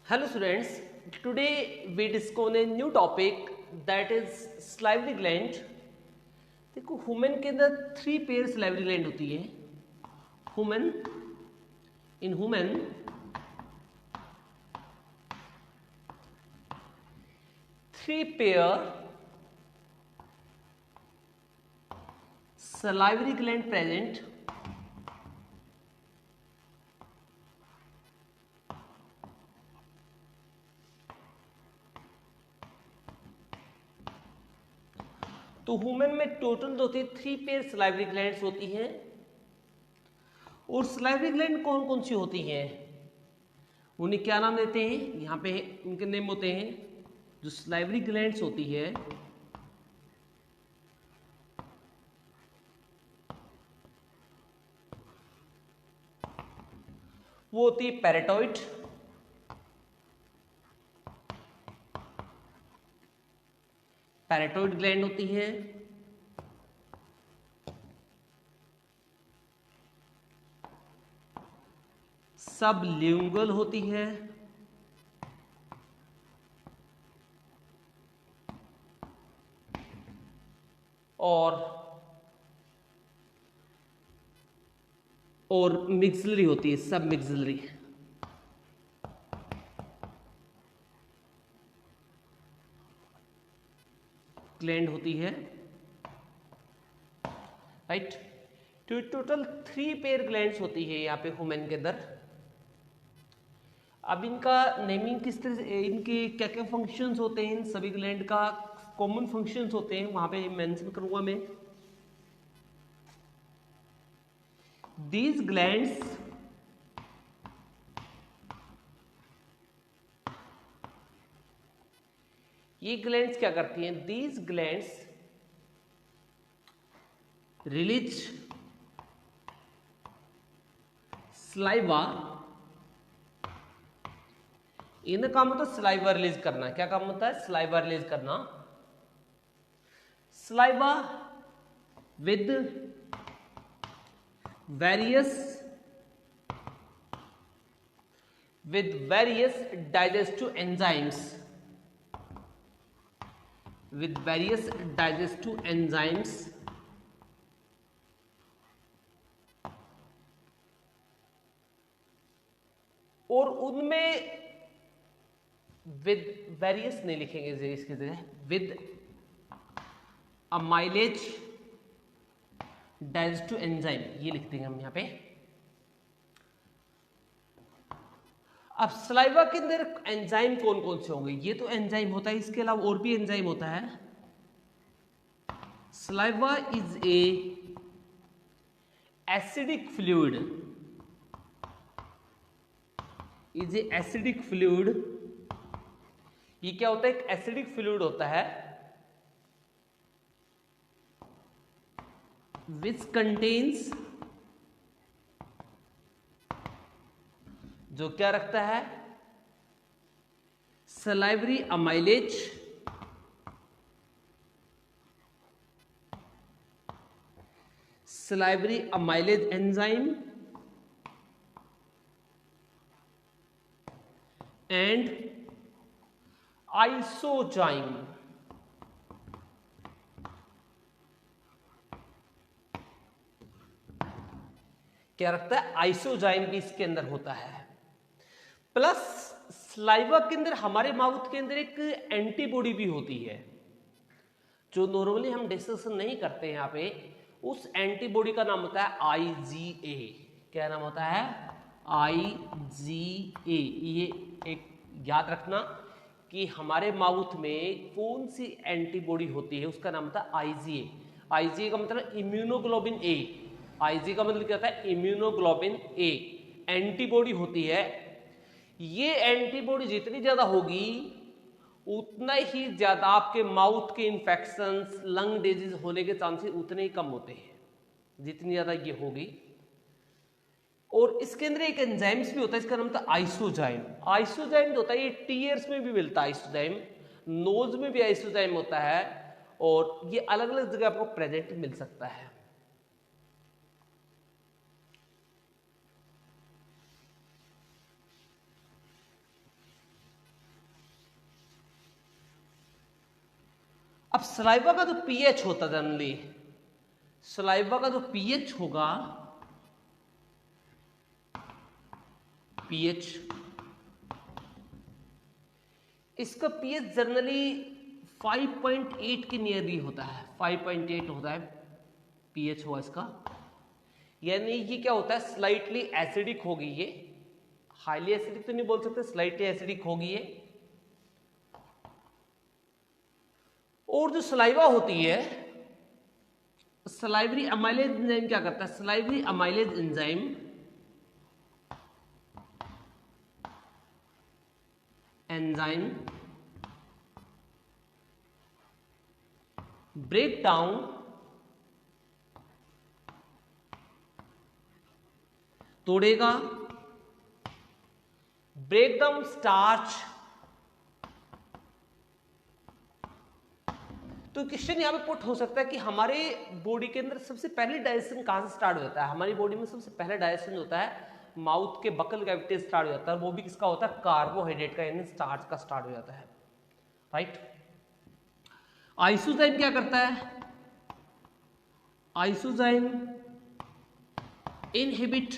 Hello students, today we discuss a new topic that is salivary gland। देखो human के अंदर 3 pair salivary gland होती है। Human in human 3 pair salivary gland present तो human में total होती है 3 पेयर सलाइवरी ग्लैंड्स होती हैं। और सलाइवरी ग्लैंड कौन कौन सी होती हैं, उन्हें क्या नाम देते हैं, यहाँ पे उनके नेम होते हैं। जो सलाइवरी ग्लैंड्स होती है वो होती है पैराटॉइड, पैराटॉइड ग्लैंड होती है। सबलिंगुअल होती है और मिक्सिलरी होती है, सब मिक्सिलरी। ग्लैंड होती है, राइट। तो टोटल 3 पेयर ग्लैंड्स होती है यहाँ पे ह्यूमन के अंदर। अब इनका नेमिंग किस तरह से, इनके क्या क्या फंक्शंस होते हैं, इन सभी ग्लैंड का कॉमन फंक्शंस होते हैं, वहां पे मेंशन करूंगा मैं। दीज ग्लैंड्स ये ग्लैंड्स क्या करती हैं, दीज ग्लैंड्स रिलीज सलाइवा। इनका काम होता है सलाइवा रिलीज करना। क्या काम होता है, सलाइवा रिलीज करना। Saliva with various digestive enzymes, with various digestive enzymes और उनमें with various नहीं लिखेंगे इसकी जगह, with amylase digestive enzyme ये लिख देंगे हम यहाँ पे। अब सलाइवा के अंदर एंजाइम कौन कौन से होंगे, ये तो एंजाइम होता है, इसके अलावा और भी एंजाइम होता है। Saliva is a acidic fluid, ये क्या होता है, एक एसिडिक फ्लूइड होता है विच कंटेन्स, जो क्या रखता है, सलाइवरी अमाइलेज एंजाइम एंड आइसोजाइम। क्या रखता है, आइसोजाइम भी इसके अंदर होता है। प्लस सलाइवा के अंदर, हमारे माउथ के अंदर एक एंटीबॉडी भी होती है, जो नॉर्मली हम डिस्कशन नहीं करते हैं यहाँ पे। उस एंटीबॉडी का नाम होता है IgA। क्या नाम होता है, IgA। ये एक याद रखना कि हमारे माउथ में कौन सी एंटीबॉडी होती है, उसका नाम होता है IgA। IgA का मतलब इम्यूनोग्लोबिन A। IgA का मतलब क्या होता है, इम्यूनोग्लोबिन A एंटीबॉडी होती है। ये एंटीबॉडी जितनी ज्यादा होगी उतना ही ज्यादा आपके माउथ के इंफेक्शंस, लंग डिजीज होने के चांसेस उतने ही कम होते हैं, जितनी ज्यादा ये होगी। और इसके अंदर एक एंजाइम्स भी होता है, इसका नाम होता है आइसोजाइम। आइसोजाइम होता है, ये टीयर्स में भी मिलता है आइसोजाइम, नोज में भी आइसोजाइम होता है, और ये अलग अलग जगह आपको प्रेजेंट मिल सकता है। अब सलाइवा का जो पीएच होता है जनरली, सलाइवा का जो पीएच होगा, पीएच, इसका पीएच जनरली 5.8 के नियरली होता है, 5.8 होता है पीएच हुआ इसका। यानी ये क्या होता है, स्लाइटली एसिडिक होगी ये, हाईली एसिडिक तो नहीं बोल सकते, स्लाइटली एसिडिक होगी ये। और जो सलाइवा होती है, सलाइवरी अमाइलेज एंजाइम क्या करता है, salivary amylase enzyme break down तोड़ेगा, ब्रेक डाउन स्टार्च। तो क्वेश्चन यहां पे पुट हो सकता है कि हमारे बॉडी के अंदर सबसे पहले डाइजेशन कहां से स्टार्ट होता है, हमारी बॉडी में सबसे पहले डाइजेशन होता है माउथ के बकल कैविटी स्टार्ट हो जाता है, वो भी किसका होता है, कार्बोहाइड्रेट का, यानी स्टार्च का स्टार्ट हो जाता है, राइट। आइसोजाइम क्या करता है, आइसोजाइम इनहिबिट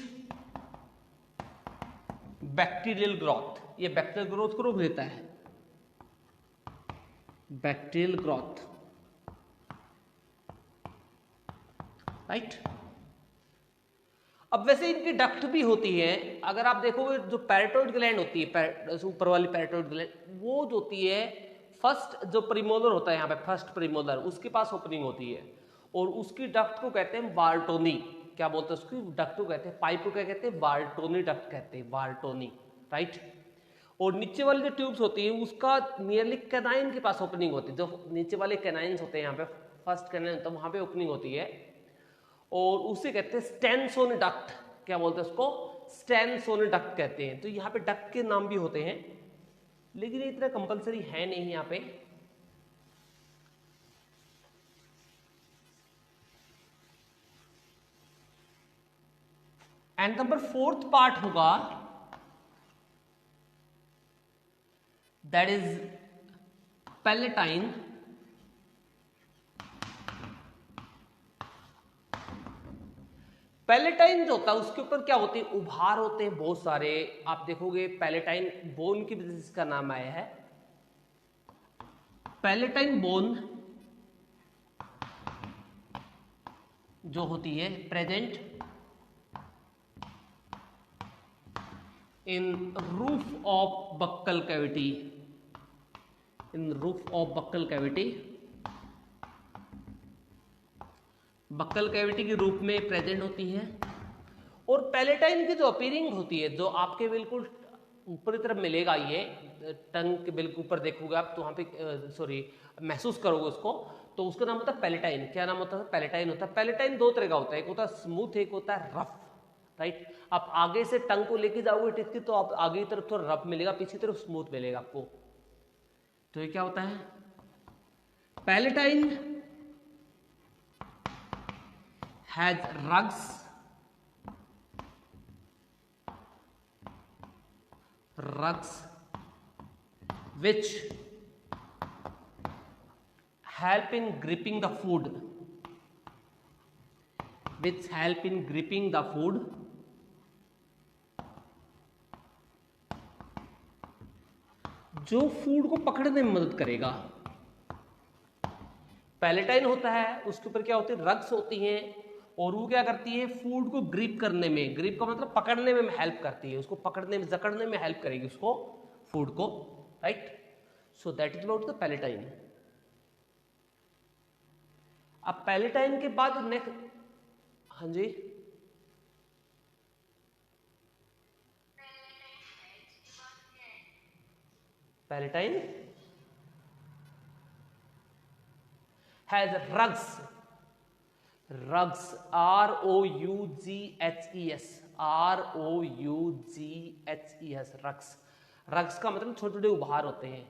बैक्टीरियल ग्रोथ, ये बैक्टीरियल ग्रोथ को रोक देता है, बैक्टीरियल ग्रोथ, राइट। अब वैसे इनकी डक्ट भी होती है, अगर आप देखोगे जो पैराटाइड ग्लैंड होती है, ऊपर वाली पैराटाइड ग्लैंड, वो जो होती है फर्स्ट जो प्रीमोलर होता है यहाँ पे, फर्स्ट प्रीमोलर, उसके पास ओपनिंग होती है, और उसकी डक्ट को कहते हैं बार्टोनी, क्या बोलते हैं उसकी डक्ट को कहते हैं, पाइप को क्या कहते हैं, बार्टोनी डक्ट कहते हैं, बार्टोनी, राइट। और नीचे वाली जो ट्यूब्स होती है उसका नियरली कैनाइन के पास ओपनिंग होती है, जो नीचे वाले कैनाइन्स होते हैं यहाँ पे, फर्स्ट कैनाइन होता है वहां पे ओपनिंग होती है, और उसे कहते हैं स्टेनसोनी डक्ट, क्या बोलते हैं उसको, स्टेनसोनी डक्ट कहते हैं। तो यहाँ पे डक्ट के नाम भी होते हैं, लेकिन ये इतना कंपलसरी है नहीं यहाँ पे। एंड नंबर फोर्थ पार्ट होगा, दैट इज पैलेटाइन, पैलेटाइन जो होता है उसके ऊपर क्या होते हैं, उभार होते हैं बहुत सारे, आप देखोगे पैलेटाइन बोन की वजह से इसका नाम आया है, पैलेटाइन बोन जो होती है present in roof of buccal cavity, in roof of buccal cavity, buccal cavity के रूप में प्रेजेंट होती है। और पैलेटाइन की जो अपीयरिंग होती है, जो आपके बिल्कुल ऊपर की तरफ मिलेगा, ये टंग के बिल्कुल ऊपर देखोगे आप तो वहां पे सॉरी महसूस करोगे उसको, तो उसका नाम होता है पैलेटाइन। क्या नाम होता है, पैलेटाइन होता है। पैलेटाइन दो तरह का होता है, एक होता है स्मूथ, एक होता है रफ, राइट। आप आगे से टंग को लेके जाओगे टिक की, तो आप आगे की तरफ थोड़ा रफ मिलेगा, पीछे की तरफ स्मूथ मिलेगा आपको। तो ये क्या होता है, palatine has rugs which help in gripping the food, which help in gripping the food, जो फूड को पकड़ने में मदद करेगा। पैलेटाइन होता है, उसके ऊपर क्या होती है, रग्स होती हैं, और वो क्या करती है, फूड को ग्रिप करने में, ग्रिप का मतलब पकड़ने में हेल्प करती है, उसको पकड़ने में, जकड़ने में हेल्प करेगी उसको, फूड को, right. So that is about the palatine. अब पैलेटाइन के बाद नेक्स्ट, हाँ जी, palatine has rugs, rugs, ROUGHES, ROUGHES, rugs, rugs का मतलब छोटे छोटे उभार होते हैं,